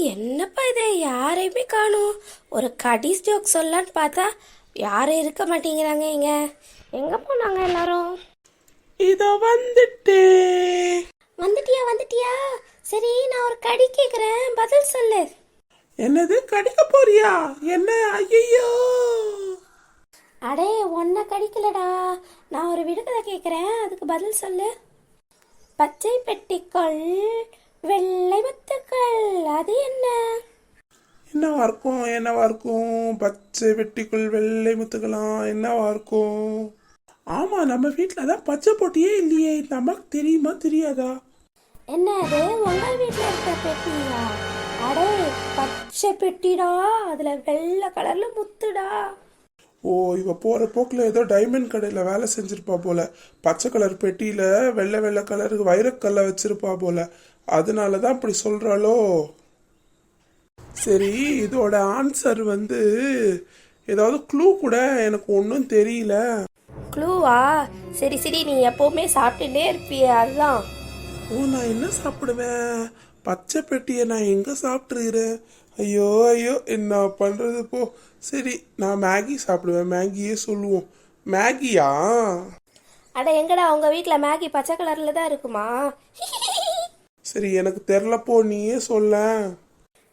என்னப்பா இது, யாரையுமே காணும். ஒரு கடிஸ் ஜோக் சொல்லலான்னு பார்த்தா யாரும் இருக்க மாட்டேங்கிறாங்க. எங்க போனாங்க எல்லாரும்? இதோ வந்துட்டே. வந்துட்டியா வந்துட்டியா? சரி, நான் ஒரு கடி கேக்குறேன், பதில் சொல்லு. என்னது, கடிக்க போறியா? என்ன? ஐயோ! அடே, உன்னை கடிக்கலடா, நான் ஒரு விடுகதை கேக்குறேன், அதுக்கு பதில் சொல்லு. பச்சை பெட்டிக்குள் வெள்ளை முத்துக்கள், அது என்ன? என்னவா இருக்கும்? என்னவா இருக்கும்? பச்சை வெட்டிக்குள் வெள்ளை முத்துக்கலாம் என்னவா இருக்கும்? ஆமா, நம்ம வீட்டுல தான் பச்சை போட்டியே இல்லையே. இந்த அம்மாக்கு தெரியுமா தெரியாதா? என்ன அது, உங்க வீட்டுல இருக்க பெட்டியா? அடே, பச்சை பெட்டிடா, அதுல வெள்ளை கலர்ல முத்துடா. ஓ, இவ போற போக்குல ஏதோ டைமண்ட் கடையில வேலை செஞ்சிருப்பா போல. பச்சை கலர் பெட்டியில வெள்ளை வெள்ளை கலருக்கு வைரக்கல்ல வச்சிருப்பா போல. அதனாலதான் அப்படி சொல்றாளோ. சரி, இதோட ஆன்சர் ஏதாவது க்ளூ கூட, எனக்கு ஒன்றும் தெரியல. க்ளூவா? சரி சரி, நீ எப்பவுமே சாப்பிட்டுட்டே இருப்பிய, அதுதான். ஓ, நான் என்ன சாப்பிடுவேன்? பச்சை பெட்டியை நான் எங்க சாப்பிட்டுருக்கிறேன்? ஐயோ ஐயோ, என்ன பண்றது போ. சரி, நான் மேகி சாப்பிடுவேன். மேகியே சொல்லுவோம். மேகியா? அட எங்கடா, உங்க வீட்ல மேகி பச்சை கலர்ல தான் இருக்குமா? சரி, எனக்கு தெரிலப்போ, நீயே சொல்ல.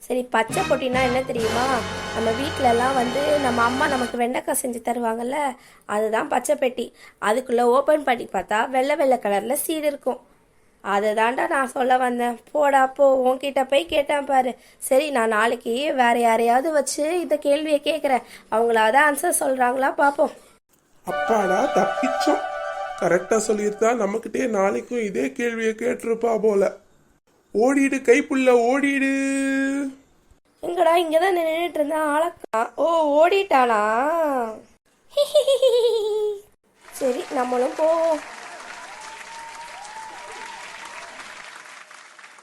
சரி, பச்சை பொட்டினா என்ன தெரியுமா? நம்ம வீட்டில எல்லாம் நம்ம அம்மா நமக்கு வெண்டைக்காய் செஞ்சு தருவாங்கல்ல, அதுதான் பச்சை பெட்டி. அதுக்குள்ள ஓப்பன் பண்ணி பார்த்தா வெள்ளை வெள்ளை கலர்ல சீடு இருக்கும். அதை தாண்டா நான் சொல்ல வந்தேன். போடா போ, உன்கிட்ட போய் கேட்டேன் பாரு. சரி, நான் நாளைக்கு வேற யாரையாவது வச்சு இந்த கேள்வியை கேட்குறேன். அவங்களாவது ஆன்சர் சொல்றாங்களா பார்ப்போம். அப்பாடா, தப்பிச்சோம். கரெக்டா சொல்லியிருந்தா நம்மகிட்டே நாளைக்கும் இதே கேள்வியை கேட்டிருப்பா போல. ஓடிடு கைப்புள்ள, ஓடிடு. எங்கடா, இங்கதான் நின்றுட்டு இருந்தேன். ஆளக்கா? ஓ, ஓடிட்டானா? சரி, நம்மளும் போவோம்.